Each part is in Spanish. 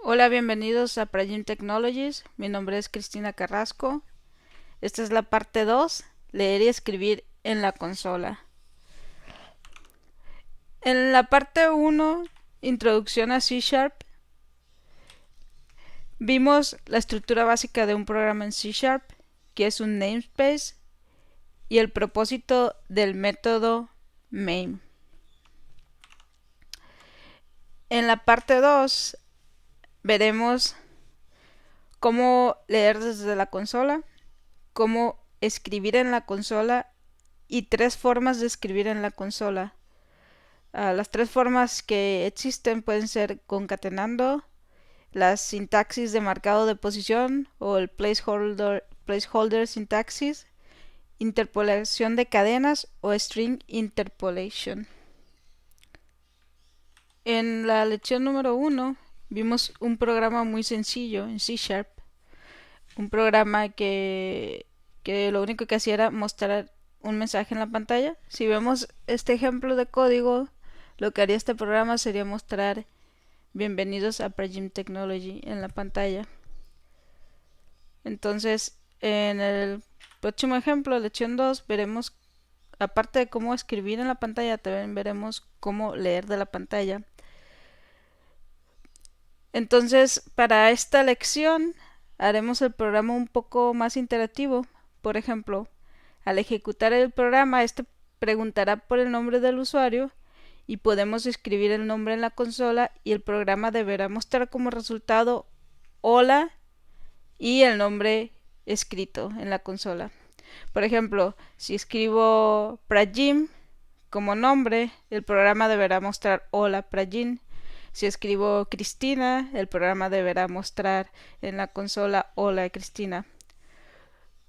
Hola, bienvenidos a Pragim Technologies. Mi nombre es Cristina Carrasco. Esta es la parte 2, leer y escribir en la consola. En la parte 1, introducción a C Sharp, vimos la estructura básica de un programa en C Sharp, que es un namespace, y el propósito del método main. En la parte 2 veremos cómo leer desde la consola, cómo escribir en la consola y 3 formas de escribir en la consola. Las 3 formas que existen pueden ser concatenando, la sintaxis de marcado de posición o el placeholder sintaxis, interpolación de cadenas o string interpolation. En la lección número 1 vimos un programa muy sencillo en C Sharp, un programa que lo único que hacía era mostrar un mensaje en la pantalla. Si vemos este ejemplo de código, lo que haría este programa sería mostrar bienvenidos a Pragim Technology en la pantalla. Entonces, en el próximo ejemplo, lección 2, veremos, aparte de cómo escribir en la pantalla, también veremos cómo leer de la pantalla. Entonces, para esta lección, haremos el programa un poco más interactivo. Por ejemplo, al ejecutar el programa, este preguntará por el nombre del usuario y podemos escribir el nombre en la consola y el programa deberá mostrar como resultado hola y el nombre escrito en la consola. Por ejemplo, si escribo Pragim como nombre, el programa deberá mostrar hola Pragim. Si escribo Cristina, el programa deberá mostrar en la consola hola Cristina.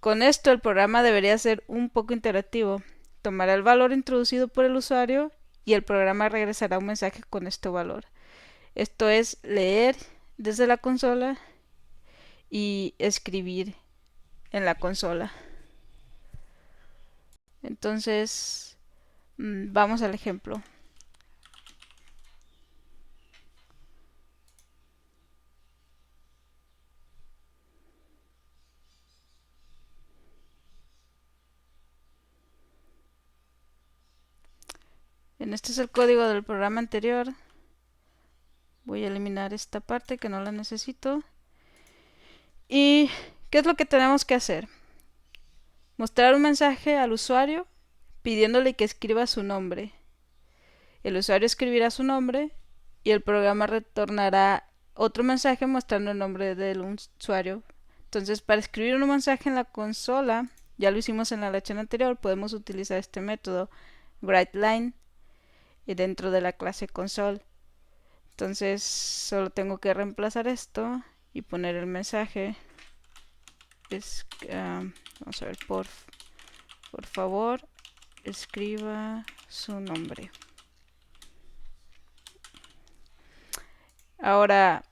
Con esto el programa debería ser un poco interactivo. Tomará el valor introducido por el usuario y el programa regresará un mensaje con este valor. Esto es leer desde la consola y escribir en la consola. Entonces, vamos al ejemplo. Este es el código del programa anterior. Voy a eliminar esta parte que no la necesito. ¿Y qué es lo que tenemos que hacer? Mostrar un mensaje al usuario pidiéndole que escriba su nombre. El usuario escribirá su nombre y el programa retornará otro mensaje mostrando el nombre del usuario. Entonces, para escribir un mensaje en la consola, ya lo hicimos en la lección anterior, podemos utilizar este método writeLine y dentro de la clase console. Entonces, solo tengo que reemplazar esto y poner el mensaje. Vamos a ver, por favor, escriba su nombre. Ahora,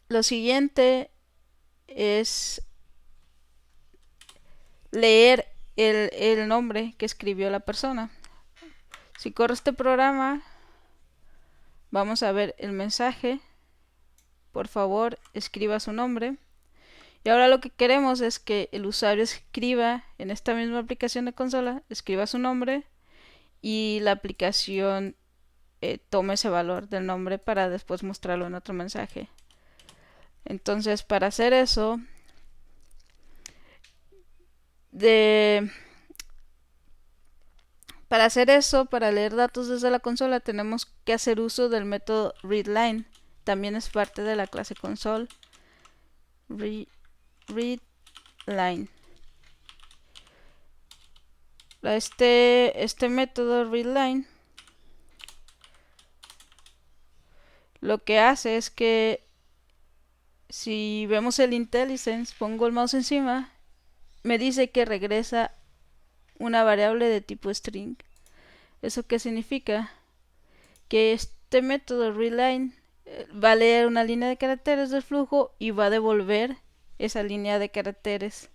lo siguiente es leer el nombre que escribió la persona. Si corro este programa, vamos a ver el mensaje. Por favor, escriba su nombre. Y ahora lo que queremos es que el usuario escriba en esta misma aplicación de consola, escriba su nombre y la aplicación tome ese valor del nombre para después mostrarlo en otro mensaje. Entonces, para hacer eso, para leer datos desde la consola, tenemos que hacer uso del método readLine. También es parte de la clase console. readLine. Este método readLine lo que hace es que si vemos el IntelliSense, pongo el mouse encima, me dice que regresa una variable de tipo string. ¿Eso qué significa? Que este método readLine va a leer una línea de caracteres del flujo y va a devolver esa línea de caracteres.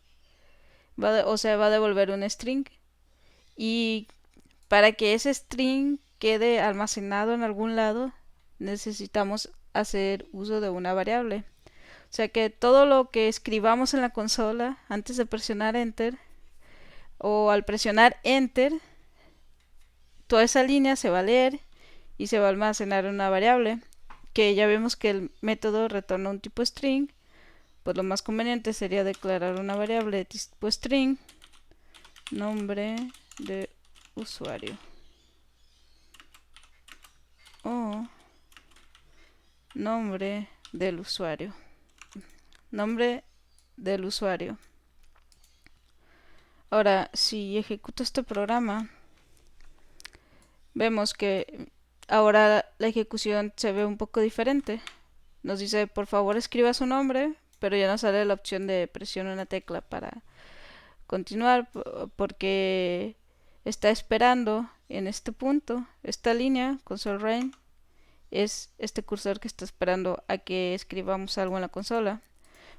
O sea, va a devolver un string. Y para que ese string quede almacenado en algún lado, necesitamos hacer uso de una variable. O sea que todo lo que escribamos en la consola antes de presionar Enter o al presionar Enter, toda esa línea se va a leer y se va a almacenar en una variable, que ya vemos que el método retorna un tipo string. Pues lo más conveniente sería declarar una variable de tipo string, nombre de usuario o nombre del usuario. Nombre del usuario. Ahora, si ejecuto este programa, vemos que ahora la ejecución se ve un poco diferente. Nos dice, por favor escriba su nombre, pero ya no sale la opción de presiona una tecla para continuar, porque está esperando en este punto, esta línea, console rain, es este cursor que está esperando a que escribamos algo en la consola.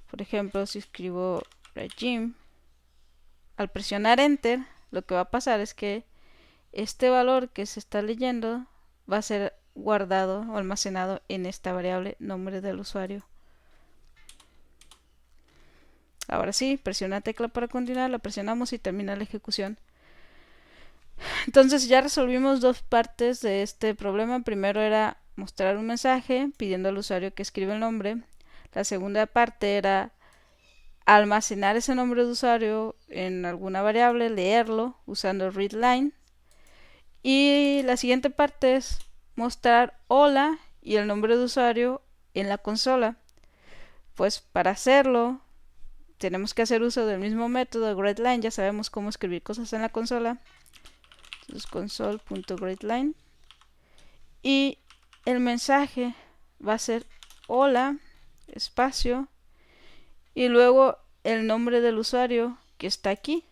Por ejemplo, si escribo regime, al presionar enter, lo que va a pasar es que este valor que se está leyendo va a ser guardado o almacenado en esta variable nombre del usuario. Ahora sí, presiona la tecla para continuar, la presionamos y termina la ejecución. Entonces ya resolvimos dos partes de este problema. Primero era mostrar un mensaje pidiendo al usuario que escriba el nombre. La segunda parte era almacenar ese nombre de usuario en alguna variable, leerlo usando readline. Y la siguiente parte es mostrar hola y el nombre de usuario en la consola. Pues para hacerlo tenemos que hacer uso del mismo método readline. Ya sabemos cómo escribir cosas en la consola. Entonces console.readline y el mensaje va a ser hola espacio y luego el nombre del usuario que está aquí.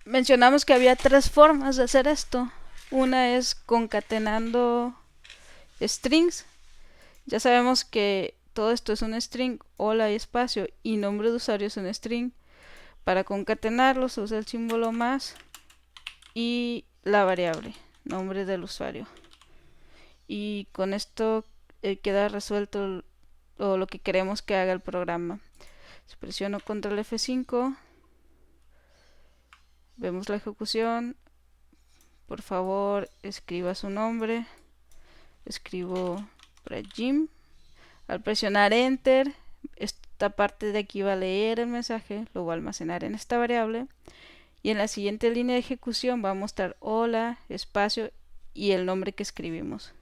Mencionamos que había tres formas de hacer esto. Una es concatenando strings. Ya sabemos que todo esto es un string, hola y espacio, y nombre de usuario es un string. Para concatenarlos se usa el símbolo más y la variable, nombre del usuario. Y con esto queda resuelto lo que queremos que haga el programa. Si presiono control F5, vemos la ejecución. Por favor, escriba su nombre. Escribo regime. Al presionar enter, esta parte de aquí va a leer el mensaje, lo va a almacenar en esta variable. Y en la siguiente línea de ejecución va a mostrar hola, espacio y el nombre que escribimos.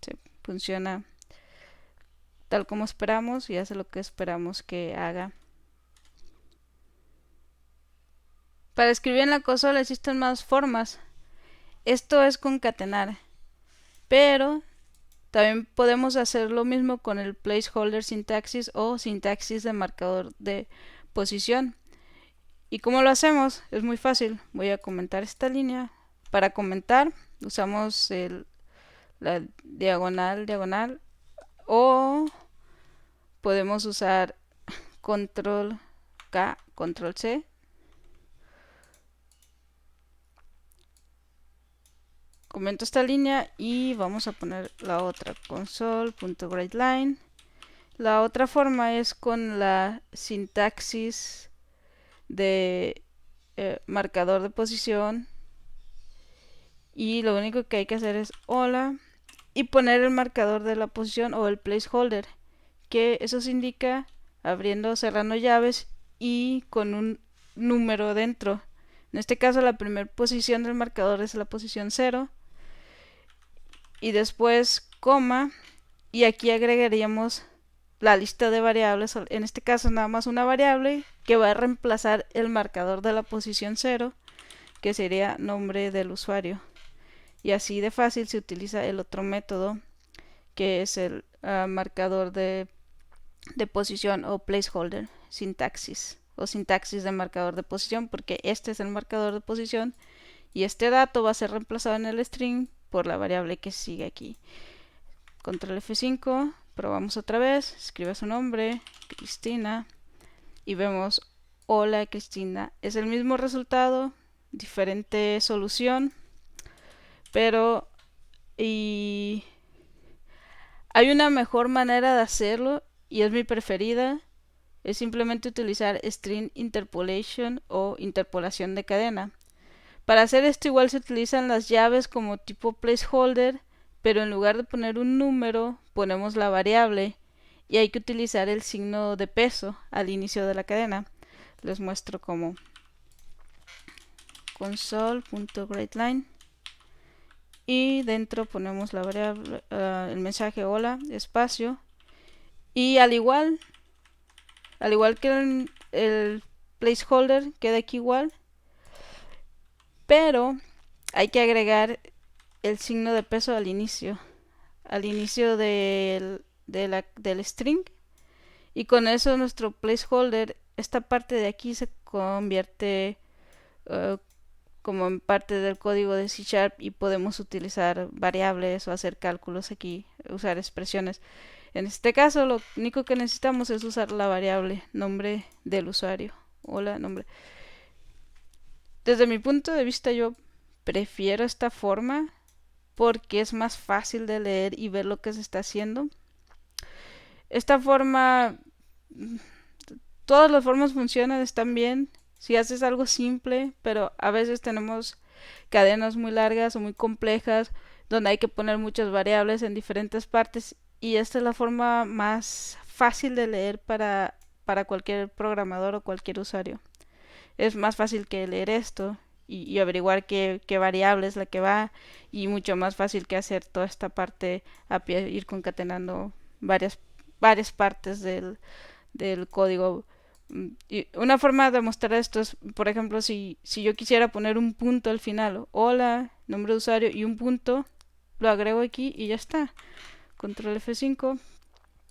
Sí, funciona tal como esperamos y hace lo que esperamos que haga. Para escribir en la consola existen más formas. Esto es concatenar, pero también podemos hacer lo mismo con el placeholder sintaxis o sintaxis de marcador de posición. ¿Y cómo lo hacemos? Es muy fácil. Voy a comentar esta línea. Para comentar usamos la diagonal o podemos usar control K, control C. Comento esta línea y vamos a poner la otra, console.writeLine. La otra forma es con la sintaxis de marcador de posición, y lo único que hay que hacer es hola y poner el marcador de la posición o el placeholder, que eso se indica abriendo o cerrando llaves y con un número dentro. En este caso la primera posición del marcador es la posición 0 y después coma, y aquí agregaríamos la lista de variables, en este caso nada más una variable que va a reemplazar el marcador de la posición 0, que sería nombre del usuario. Y así de fácil se utiliza el otro método, que es el marcador de posición o placeholder, sintaxis o sintaxis de marcador de posición, porque este es el marcador de posición y este dato va a ser reemplazado en el string por la variable que sigue aquí. Control F5, probamos otra vez, escribe su nombre, Cristina, y vemos hola Cristina. Es el mismo resultado, diferente solución, pero Y hay una mejor manera de hacerlo y es mi preferida. Es simplemente utilizar string interpolation o interpolación de cadena. Para hacer esto igual se utilizan las llaves como tipo placeholder, pero en lugar de poner un número ponemos la variable y hay que utilizar el signo de peso al inicio de la cadena. Les muestro como console.greatline y dentro ponemos la variable, el mensaje hola, espacio, y al igual que el placeholder queda aquí igual, pero hay que agregar el signo de peso al inicio del string, y con eso nuestro placeholder, esta parte de aquí se convierte como en parte del código de C# y podemos utilizar variables o hacer cálculos aquí, usar expresiones. En este caso lo único que necesitamos es usar la variable nombre del usuario. Hola, nombre. Desde mi punto de vista yo prefiero esta forma porque es más fácil de leer y ver lo que se está haciendo. Esta forma, todas las formas funcionan, están bien si haces algo simple, pero a veces tenemos cadenas muy largas o muy complejas donde hay que poner muchas variables en diferentes partes, y esta es la forma más fácil de leer para cualquier programador o cualquier usuario. Es más fácil que leer esto y averiguar qué variable es la que va, y mucho más fácil que hacer toda esta parte a pie, ir concatenando varias partes del código. Y una forma de mostrar esto es, por ejemplo, si yo quisiera poner un punto al final, hola, nombre de usuario y un punto, lo agrego aquí y ya está. Control F5,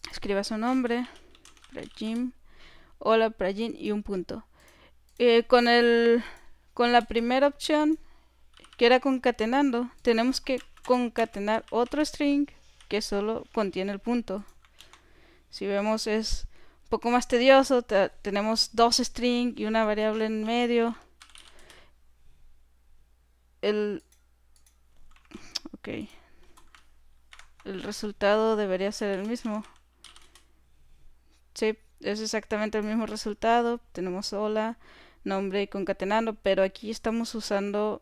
escriba su nombre, Prajim, hola Prajim y un punto. Con la primera opción, que era concatenando, tenemos que concatenar otro string que solo contiene el punto. Si vemos es un poco más tedioso, tenemos dos strings y una variable en medio. El, ok, el resultado debería ser el mismo. Sí, es exactamente el mismo resultado. Tenemos hola, nombre y concatenando, pero aquí estamos usando,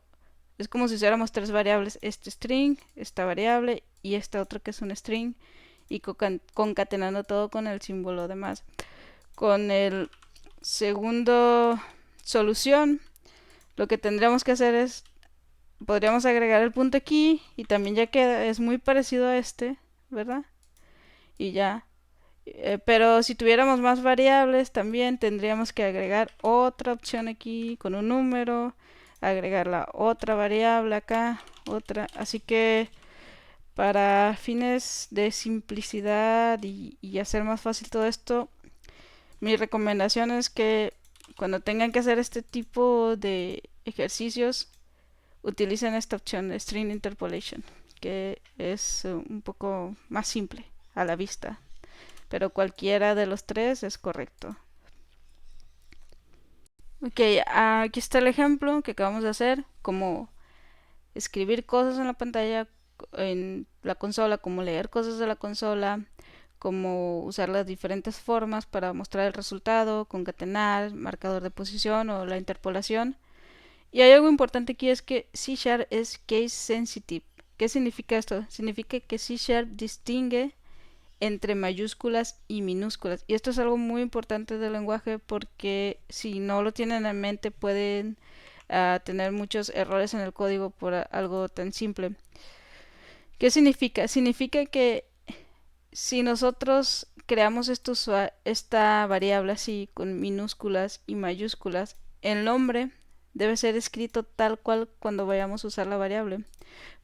es como si usáramos tres variables, este string, esta variable y esta otra que es un string, y concatenando todo con el símbolo de más. Con el segundo solución, lo que tendríamos que hacer es, podríamos agregar el punto aquí y también ya queda, es muy parecido a este, ¿verdad? Y ya. Pero si tuviéramos más variables también tendríamos que agregar otra opción aquí con un número, agregar la otra variable acá, otra. Así que para fines de simplicidad y hacer más fácil todo esto, mi recomendación es que cuando tengan que hacer este tipo de ejercicios utilicen esta opción de String Interpolation, que es un poco más simple a la vista, pero cualquiera de los tres es correcto. Ok, aquí está el ejemplo que acabamos de hacer, como escribir cosas en la pantalla, en la consola, como leer cosas de la consola, como usar las diferentes formas para mostrar el resultado, concatenar, marcador de posición o la interpolación. Y hay algo importante aquí, es que C# es case sensitive. ¿Qué significa esto? Significa que C# distingue entre mayúsculas y minúsculas. Y esto es algo muy importante del lenguaje porque si no lo tienen en mente pueden tener muchos errores en el código por algo tan simple. ¿Qué significa? Significa que si nosotros creamos esta variable así con minúsculas y mayúsculas, el nombre debe ser escrito tal cual cuando vayamos a usar la variable,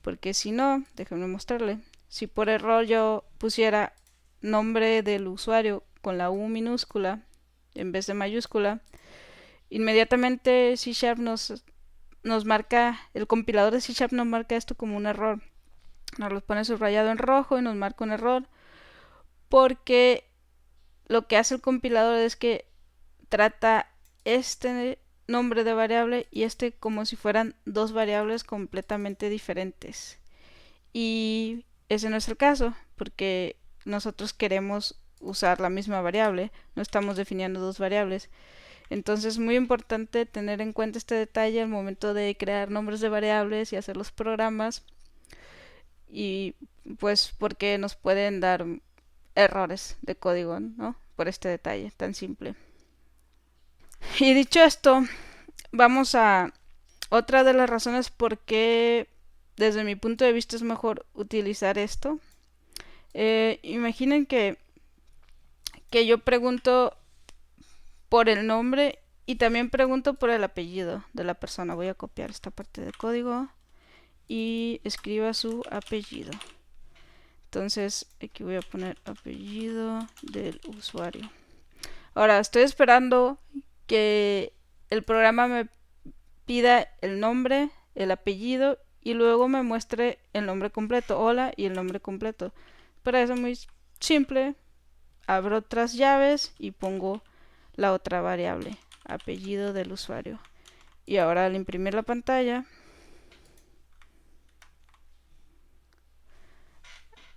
porque si no, déjenme mostrarle, si por error yo pusiera nombre del usuario con la U minúscula en vez de mayúscula, inmediatamente C# nos marca, el compilador de C# nos marca esto como un error, nos lo pone subrayado en rojo y nos marca un error, porque lo que hace el compilador es que trata este nombre de variable y este como si fueran dos variables completamente diferentes. y ese no es el caso, porque nosotros queremos usar la misma variable, no estamos definiendo dos variables. Entonces es muy importante tener en cuenta este detalle al momento de crear nombres de variables y hacer los programas, y pues porque nos pueden dar errores de código, ¿no? Por este detalle tan simple. Y dicho esto, vamos a otra de las razones por qué desde mi punto de vista es mejor utilizar esto. Imaginen que yo pregunto por el nombre y también pregunto por el apellido de la persona. Voy a copiar esta parte del código y escriba su apellido. Entonces aquí voy a poner apellido del usuario. Ahora estoy esperando que el programa me pida el nombre, el apellido y luego me muestre el nombre completo, hola, y el nombre completo. Para eso muy simple, abro otras llaves y pongo la otra variable, apellido del usuario. Y ahora al imprimir la pantalla,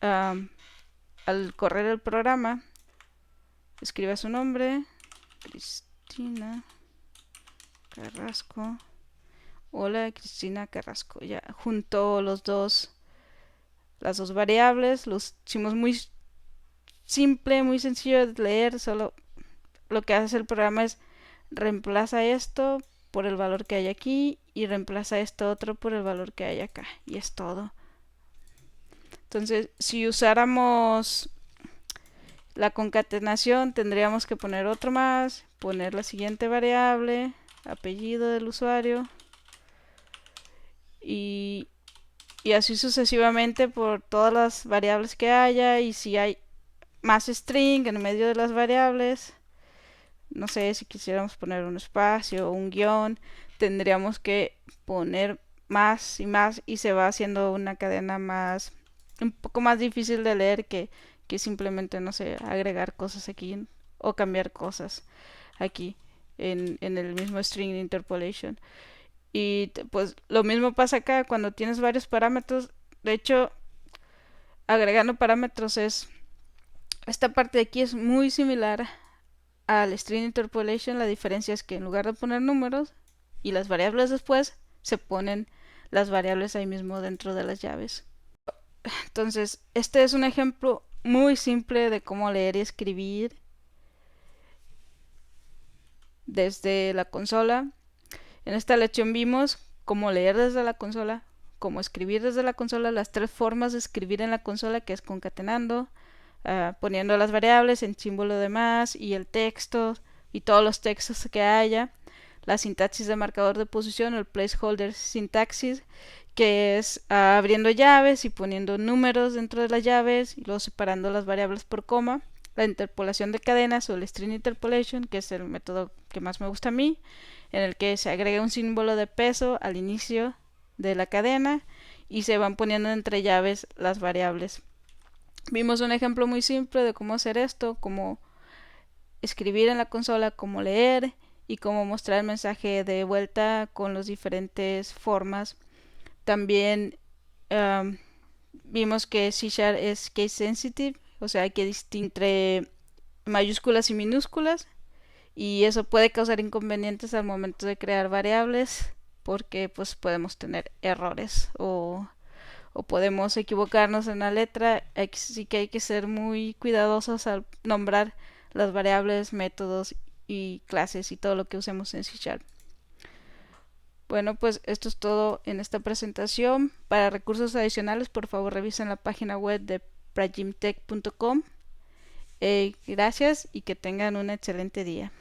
al correr el programa, escriba su nombre, Cristina Carrasco. Hola, Cristina Carrasco. Ya junto las dos variables, los hicimos muy simple, muy sencillo de leer. Solo lo que hace el programa es reemplaza esto por el valor que hay aquí y reemplaza esto otro por el valor que hay acá, y es todo. Entonces, si usáramos la concatenación, tendríamos que poner otro más, poner la siguiente variable, apellido del usuario, y así sucesivamente por todas las variables que haya. Y si hay más string en medio de las variables, no sé, si quisiéramos poner un espacio o un guión, tendríamos que poner más y más, y se va haciendo una cadena más, un poco más difícil de leer que simplemente, no sé, agregar cosas aquí o cambiar cosas aquí en el mismo string interpolation. Y pues lo mismo pasa acá cuando tienes varios parámetros. De hecho, agregando parámetros es... Esta parte de aquí es muy similar al string interpolation. La diferencia es que en lugar de poner números y las variables después, se ponen las variables ahí mismo dentro de las llaves. Entonces, este es un ejemplo muy simple de cómo leer y escribir desde la consola. En esta lección vimos cómo leer desde la consola, cómo escribir desde la consola, las tres formas de escribir en la consola, que es concatenando, poniendo las variables en símbolo de más y el texto y todos los textos que haya, la sintaxis de marcador de posición, el placeholder sintaxis, que es abriendo llaves y poniendo números dentro de las llaves y luego separando las variables por coma, la interpolación de cadenas o el string interpolation, que es el método que más me gusta a mí, en el que se agrega un símbolo de peso al inicio de la cadena y se van poniendo entre llaves las variables. Vimos un ejemplo muy simple de cómo hacer esto, cómo escribir en la consola, cómo leer y cómo mostrar el mensaje de vuelta con las diferentes formas. También vimos que C# es case sensitive, o sea, hay que distinguir entre mayúsculas y minúsculas, y eso puede causar inconvenientes al momento de crear variables, porque pues podemos tener errores o podemos equivocarnos en la letra. Así que hay que ser muy cuidadosos al nombrar las variables, métodos y clases y todo lo que usemos en C#. Bueno, pues esto es todo en esta presentación. Para recursos adicionales, por favor revisen la página web de pragimtech.com. Gracias y que tengan un excelente día.